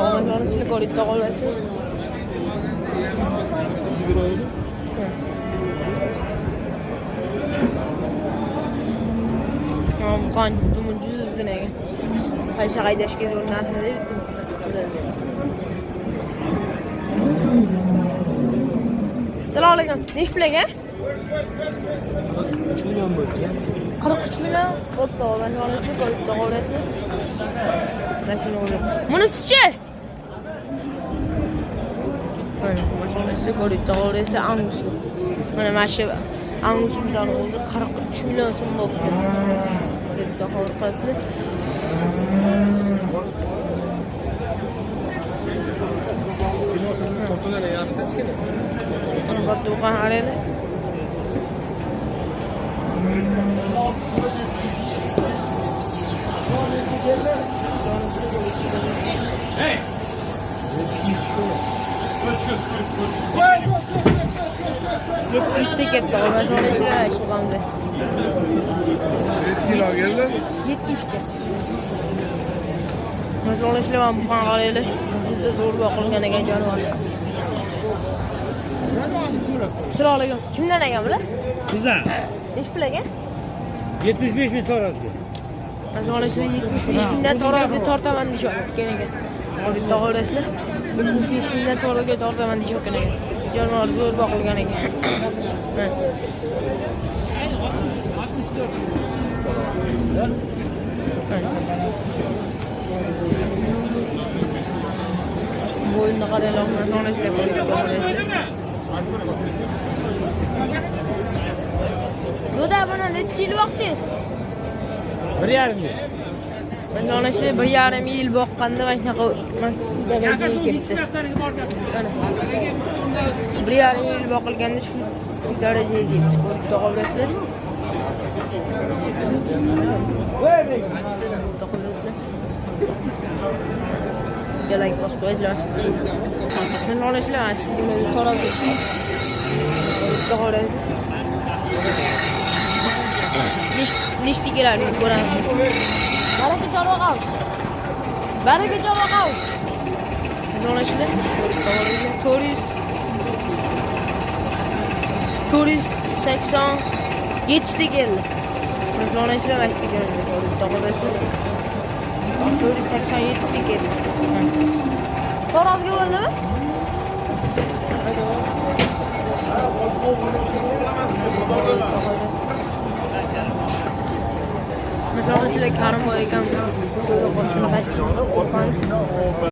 Ramazan içinde koridor olması. Kan tumuncu düne. Hayır kaydaş geliyor nerede? Selamünaleyküm. Ne iş bilege? 3 milyon bu. 43 milyon. Otto ben şu an için koridor olması. Nasıl oluyor? Munisiçi. Böyle maşallah koridor olması Angusu. Böyle maşallah Angus'un canı oldu 43 milyon so'm bo'ldi. Koridor orqasi. Fotolar yaxshi chiqadi. Ana do'kon arayla. Yetmişte kepti. Ben sonra işlemeye çıkamdı. Eskilar geldi. Yetmişte. Ben sonra işlemem bu kan arayla. Bizde zor bir akılgan egen canı var. Selamünaleyküm. Kimden egen bile? Bizden Neç bile egen? 75 bin toraz. Ben sonra işte 75 binden torazga tortaman deyishib kerak ekan. Koridor orasida 75 binden torazga tortaman deyishib kerak ekan. Jonivor zo'r boqilgan ekan. Bu oyunda qaraylar, sonra ishlab qo'ydik. Yo'da buni necha yil vaqtingiz? 1,5 yil. Ben sonra işte 1,5 yil boqqanda mana shunaqa darajaga ketdi. Mana 1,5 yil boqilganda shu darajaga yetdi. To'g'risizlar. Like bos qo'yinglar. Men mana shular sizga to'g'ri. To'g'ri. Nechta keladi ko'ramiz. Baraka Jorog'ov. Baraka Jorog'ov. Mana shular. Turist 87 ta keldi. Mana shular maxsi keldi. To'g'risi. 87 ta keldi. To'g'ri bo'ldimi? Mesela karim boy ekan, şöyle qo'shni qaysi